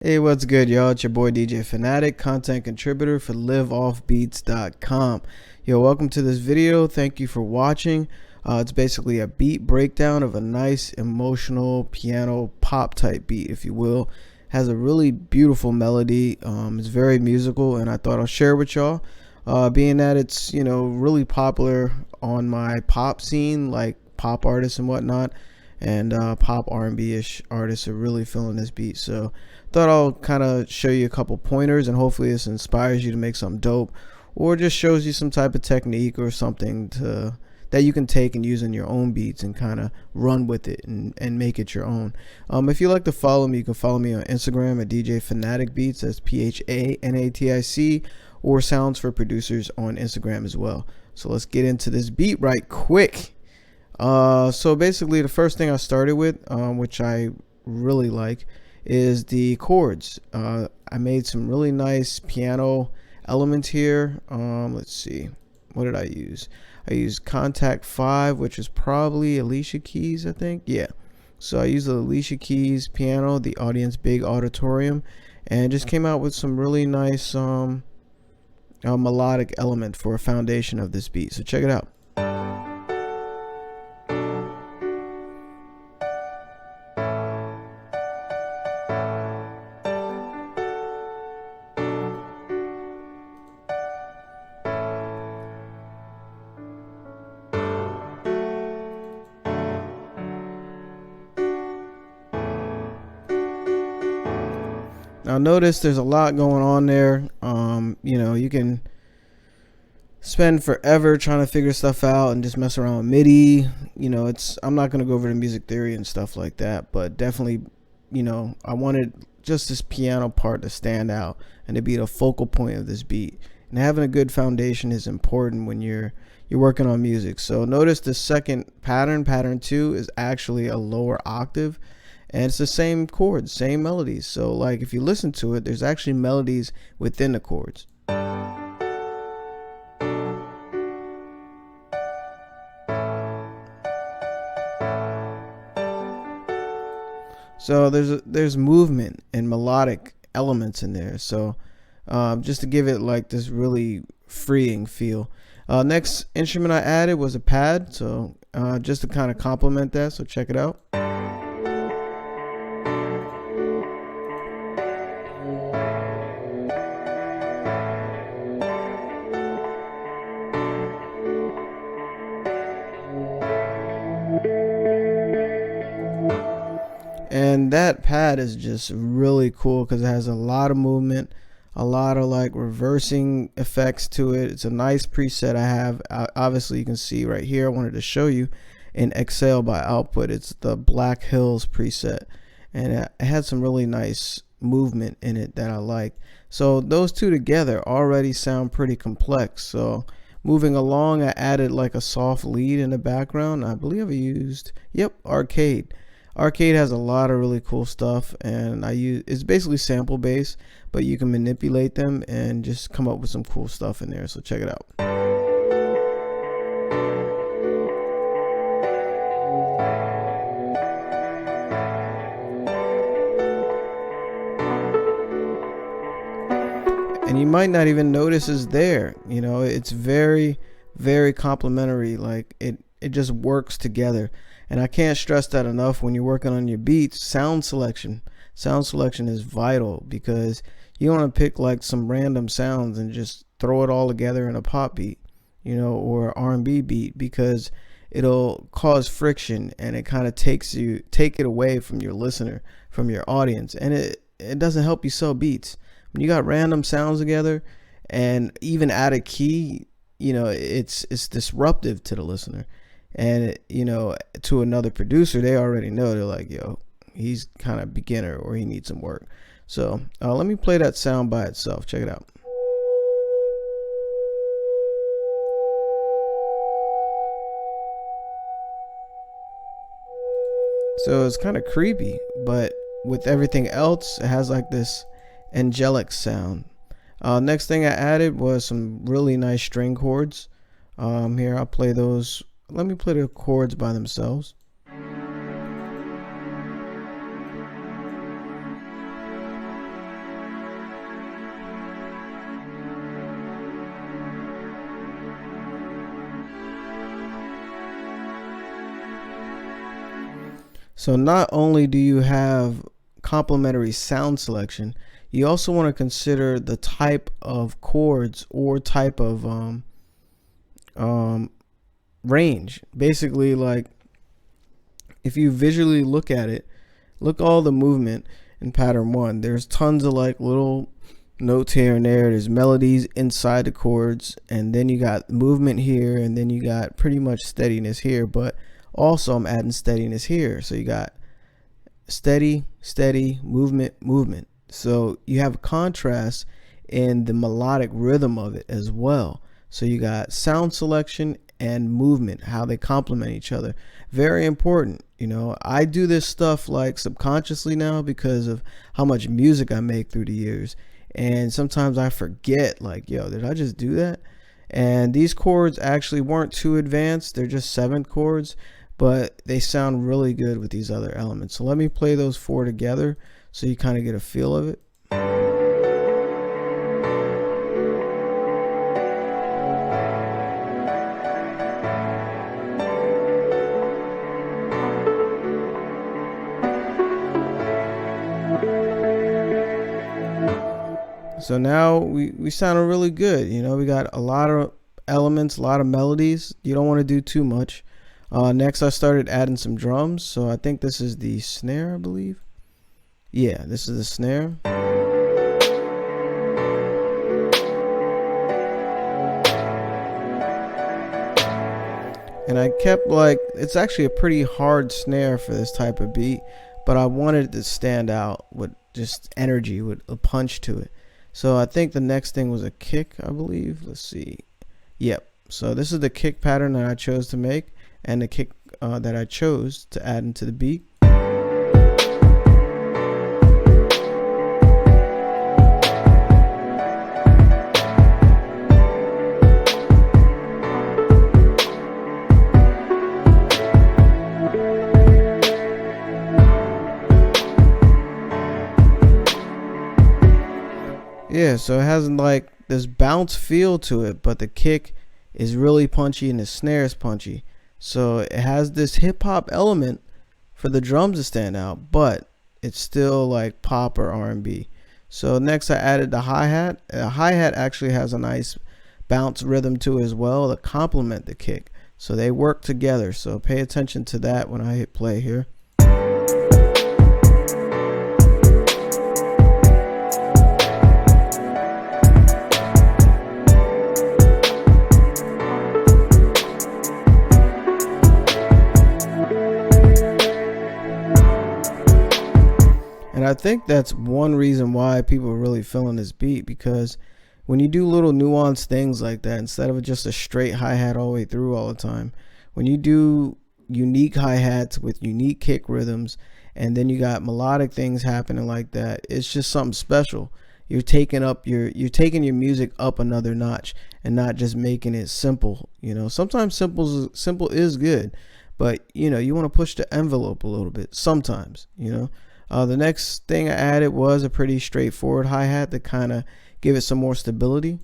Hey, what's good, y'all? It's your boy DJ Fanatic, content contributor for LiveOffBeats.com. Yo, welcome to this video. Thank you for watching. It's basically a beat breakdown of a nice emotional piano pop type beat, if you will. Has a really beautiful melody. It's very musical, and I thought I'll share with y'all. Being that it's really popular on my pop scene, like pop artists and whatnot, and pop R&B-ish artists are really feeling this beat. So thought I'll kind of show you a couple pointers, and hopefully this inspires you to make something dope, or just shows you some type of technique or something that you can take and use in your own beats and kind of run with it and make it your own. If you like to follow me, you can follow me on Instagram at DJ Fanatic Beats. That's PHANATIC, or Sounds for Producers on Instagram as well. So let's get into this beat right quick. So basically the first thing I started with, which I really like, is the chords. I made some really nice piano elements here. Let's see, what did I use? I used Contact 5, which is probably Alicia Keys, I think. Yeah, so I used the Alicia Keys piano, the Audience Big Auditorium, and just came out with some really nice melodic element for a foundation of this beat. So check it out. Now notice there's a lot going on there. You can spend forever trying to figure stuff out and just mess around with MIDI. I'm not going to go over the music theory and stuff like that, but definitely, I wanted just this piano part to stand out and to be the focal point of this beat. And having a good foundation is important when you're working on music. So notice the second pattern 2, is actually a lower octave. And it's the same chords, same melodies. So like if you listen to it, there's actually melodies within the chords. So there's movement and melodic elements in there. So just to give it like this really freeing feel. Next instrument I added was a pad. So just to kind of complement that. So check it out. And that pad is just really cool because it has a lot of movement, a lot of like reversing effects to it. It's a nice preset I have. Obviously you can see right here, I wanted to show you in Excel by Output. It's the Black Hills preset, and it had some really nice movement in it that I like. So those two together already sound pretty complex. So moving along, I added like a soft lead in the background. I believe I used, Arcade. Arcade has a lot of really cool stuff, and it's basically sample based, but you can manipulate them and just come up with some cool stuff in there. So check it out. And you might not even notice it's there. It's very, very complementary. Like it just works together. And I can't stress that enough when you're working on your beats. Sound selection is vital, because you want to pick like some random sounds and just throw it all together in a pop beat, or R&B beat, because it'll cause friction and it kind of take it away from your listener, from your audience, and it doesn't help you sell beats. When you got random sounds together and even out of key, it's disruptive to the listener. And to another producer, they already know. They're like, yo, he's kind of beginner, or he needs some work. So let me play that sound by itself. Check it out. So it's kind of creepy, but with everything else, it has like this angelic sound. Next thing I added was some really nice string chords. Here, I'll play those. Let me play the chords by themselves. So not only do you have complementary sound selection, you also want to consider the type of chords or type of range. Basically, like if you visually look at it, look all the movement in pattern 1. There's tons of like little notes here and there. There's melodies inside the chords, and then you got movement here, and then you got pretty much steadiness here, but also I'm adding steadiness here. So you got steady, steady, movement, movement. So you have contrast in the melodic rhythm of it as well. So you got sound selection and movement, how they complement each other. Very important. You know, I do this stuff like subconsciously now because of how much music I make through the years. And sometimes I forget, like, yo, did I just do that? And these chords actually weren't too advanced. They're just 7th chords, but they sound really good with these other elements. So let me play those 4 together so you kind of get a feel of it. So now we sounded really good. You know, we got a lot of elements, a lot of melodies. You don't want to do too much. Next, I started adding some drums. So I think this is the snare, I believe. Yeah, this is the snare. And I kept like, it's actually a pretty hard snare for this type of beat, but I wanted it to stand out with just energy, with a punch to it. So I think the next thing was a kick, I believe. Let's see. Yep. So this is the kick pattern that I chose to make, and the kick that I chose to add into the beat. Yeah, so it has like this bounce feel to it, but the kick is really punchy and the snare is punchy. So it has this hip hop element for the drums to stand out, but it's still like pop or R&B. So next I added the hi-hat. The hi-hat actually has a nice bounce rhythm to it as well to complement the kick. So they work together. So pay attention to that when I hit play here. And I think that's one reason why people are really feeling this beat, because when you do little nuanced things like that, instead of just a straight hi-hat all the way through all the time, when you do unique hi-hats with unique kick rhythms, and then you got melodic things happening like that, it's just something special. You're taking your music up another notch and not just making it simple. You know, sometimes simple is good, but you know, you want to push the envelope a little bit sometimes, you know. The next thing I added was a pretty straightforward hi-hat to kind of give it some more stability.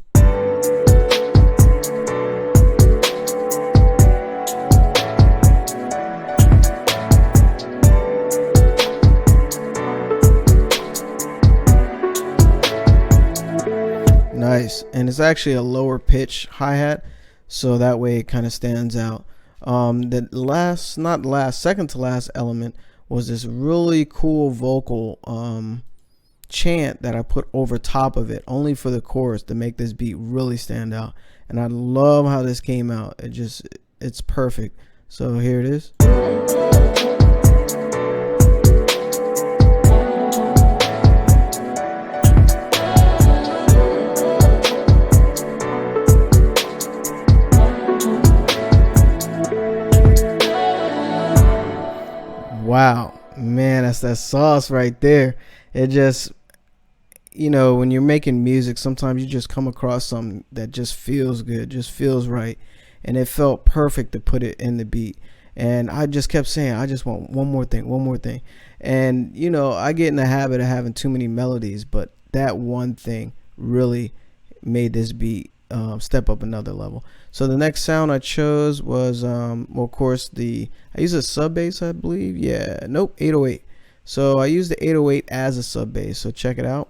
Nice. And it's actually a lower pitch hi-hat, so that way it kind of stands out. Second to last element was this really cool vocal chant that I put over top of it, only for the chorus, to make this beat really stand out. And I love how this came out. It's perfect. So here it is. Wow, man, that's that sauce right there. It just, you know, when you're making music, sometimes you just come across something that just feels good, just feels right. And it felt perfect to put it in the beat. And I just kept saying, I just want one more thing, one more thing. And, you know, I get in the habit of having too many melodies, but that one thing really made this beat step up another level. So the next sound I chose was well, of course, I use a sub bass, I believe. Yeah, nope, 808. So I use the 808 as a sub bass. So check it out.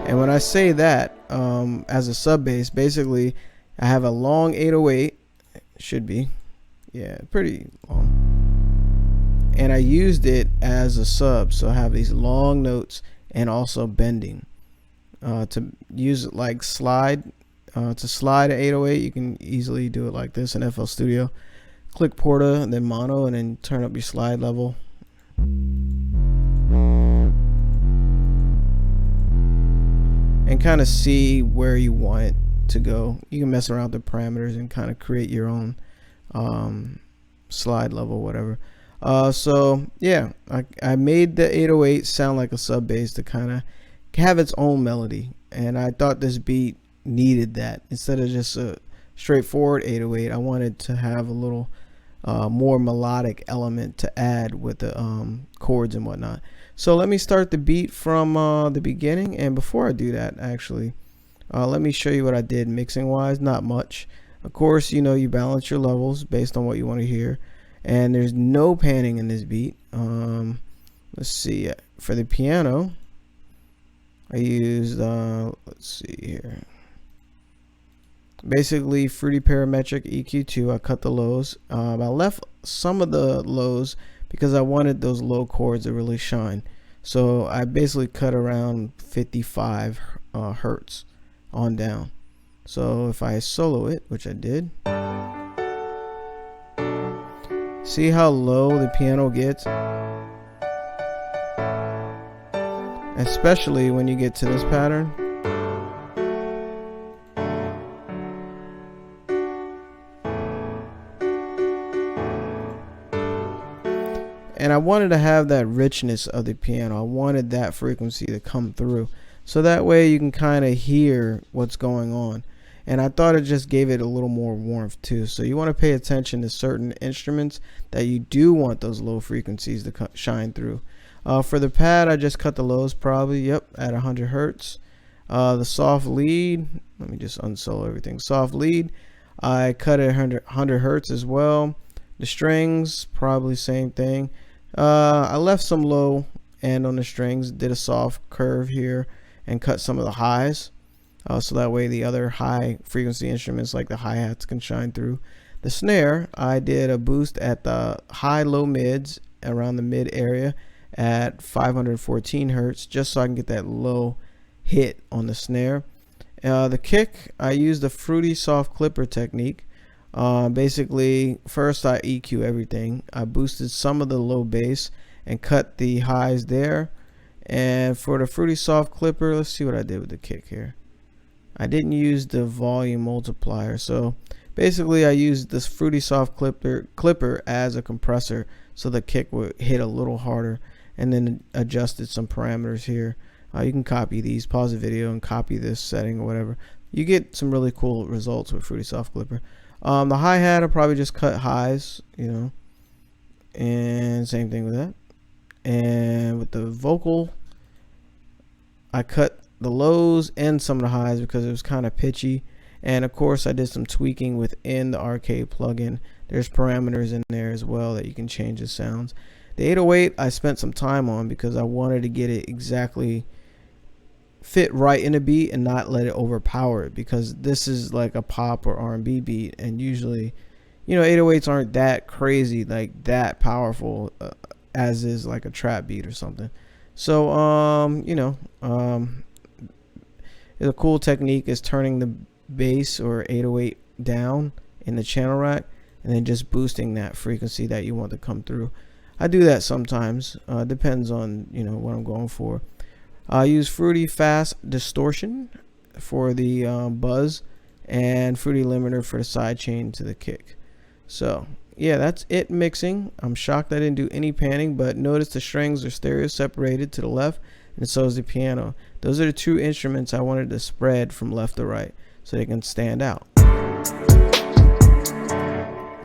And when I say that as a sub bass, basically I have a long 808, should be, yeah, pretty long, and I used it as a sub, so I have these long notes and also bending to use it like slide. To slide an 808, you can easily do it like this in FL Studio. Click Porta and then Mono, and then turn up your slide level. And kind of see where you want it to go. You can mess around with the parameters and kind of create your own slide level, whatever. So yeah, I made the 808 sound like a sub bass to kind of have its own melody, and I thought this beat needed that. Instead of just a straightforward 808, I wanted to have a little more melodic element to add with the chords and whatnot. So let me start the beat from the beginning, and before I do that, actually, let me show you what I did mixing wise. Not much. Of course, you know, you balance your levels based on what you want to hear, and there's no panning in this beat. Let's see, for the piano I used let's see here, basically Fruity Parametric EQ2. I cut the lows. I left some of the lows because I wanted those low chords to really shine. So I basically cut around 55 hertz on down. So if I solo it, which I did, see how low the piano gets? Especially when you get to this pattern. And I wanted to have that richness of the piano. I wanted that frequency to come through, so that way you can kind of hear what's going on. And I thought it just gave it a little more warmth too. So you want to pay attention to certain instruments that you do want those low frequencies to shine through. For the pad, I just cut the lows probably, yep, at 100 hertz. The soft lead, let me just unsolo everything. Soft lead, I cut it 100 hertz as well. The strings, probably same thing. I left some low end on the strings, did a soft curve here, and cut some of the highs, so that way the other high frequency instruments like the hi-hats can shine through. The snare, I did a boost at the high low mids, around the mid area at 514 hertz, just so I can get that low hit on the snare. The kick, I used the Fruity Soft Clipper technique. Basically, first I EQ everything. I boosted some of the low bass and cut the highs there. And for the Fruity Soft Clipper, let's see what I did with the kick here. I didn't use the volume multiplier, so basically I used this Fruity Soft Clipper as a compressor, so the kick would hit a little harder, and then adjusted some parameters here. You can copy these, pause the video and copy this setting or whatever. You get some really cool results with Fruity Soft Clipper. The hi-hat, I probably just cut highs, you know, and same thing with that. And with the vocal, I cut the lows and some of the highs because it was kind of pitchy. And of course I did some tweaking within the arcade plugin. There's parameters in there as well that you can change the sounds. The 808 I spent some time on because I wanted to get it exactly fit right in a beat and not let it overpower it, because this is like a pop or R&B beat, and usually, you know, 808s aren't that crazy, like that powerful as is like a trap beat or something. So you know, a cool technique is turning the bass or 808 down in the channel rack and then just boosting that frequency that you want to come through. I do that sometimes. Depends on, you know, what I'm going for. I use Fruity Fast Distortion for the buzz, and Fruity Limiter for the sidechain to the kick. So yeah, that's it mixing. I'm shocked I didn't do any panning, but notice the strings are stereo separated to the left, and so is the piano. Those are the two instruments I wanted to spread from left to right so they can stand out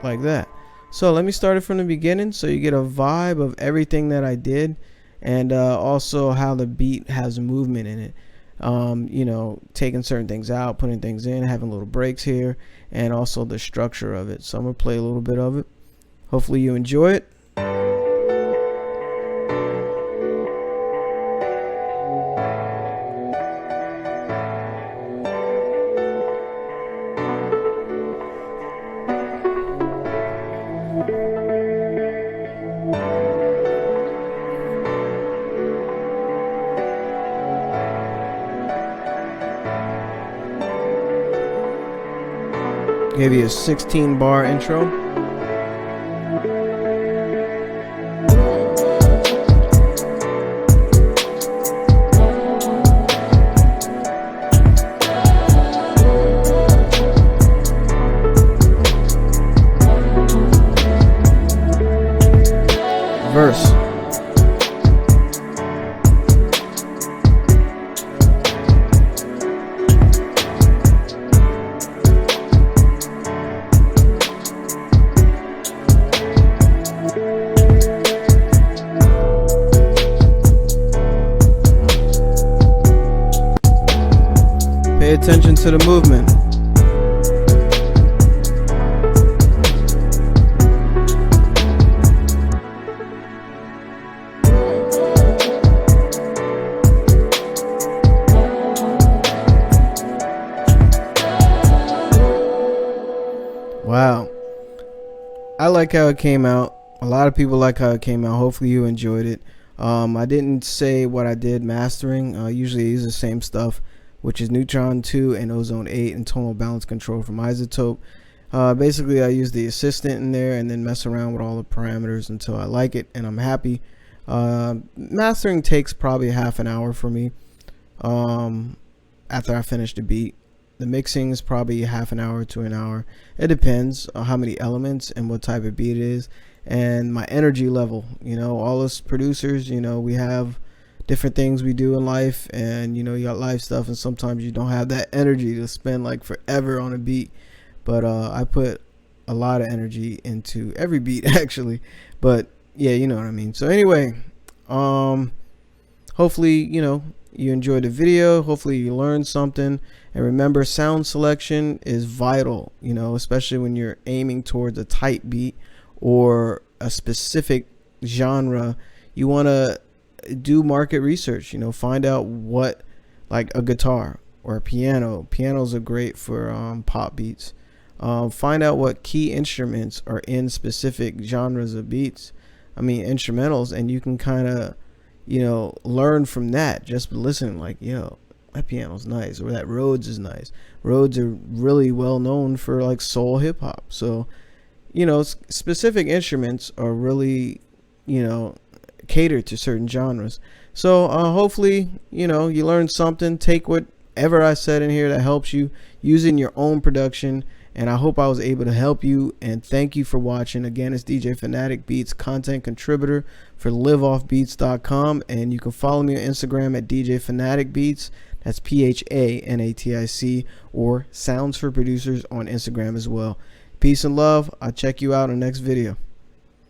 like that. So let me start it from the beginning so you get a vibe of everything that I did, and also how the beat has movement in it. You know, taking certain things out, putting things in, having little breaks here, and also the structure of it. So I'm gonna play a little bit of it. Hopefully you enjoy it. Gave you a 16 bar intro. Verse. Pay attention to the movement. Wow. I like how it came out. A lot of people like how it came out. Hopefully you enjoyed it. I didn't say what I did mastering. Usually I use the same stuff, which is Neutron 2 and Ozone 8 and tonal balance control from Isotope. Basically I use the assistant in there and then mess around with all the parameters until I like it and I'm happy. Mastering takes probably half an hour for me after I finish the beat. The mixing is probably half an hour to an hour. It depends on how many elements and what type of beat it is and my energy level. You know, all us producers, you know, we have different things we do in life, and you know, you got life stuff, and sometimes you don't have that energy to spend like forever on a beat. But I put a lot of energy into every beat actually. But yeah, you know what I mean. So anyway, hopefully, you know, you enjoyed the video. Hopefully you learned something. And remember, sound selection is vital, you know, especially when you're aiming towards a tight beat or a specific genre. You want to do market research, you know, find out what, like a guitar or a piano. Pianos are great for pop beats. Find out what key instruments are in specific genres of beats. I mean, instrumentals, and you can kind of, you know, learn from that just listening. Like, yo, that piano's nice, or that Rhodes is nice. Rhodes are really well known for like soul hip hop. So, you know, specific instruments are really, you know, cater to certain genres. So hopefully, you know, you learned something. Take whatever I said in here that helps you use it in your own production, and I hope I was able to help you. And thank you for watching. Again, it's DJ Fanatic Beats, content contributor for LiveOffBeats.com, and you can follow me on Instagram at DJ Fanatic Beats. That's PHANATIC, or Sounds for Producers on Instagram as well. Peace and love. I'll check you out in the next video.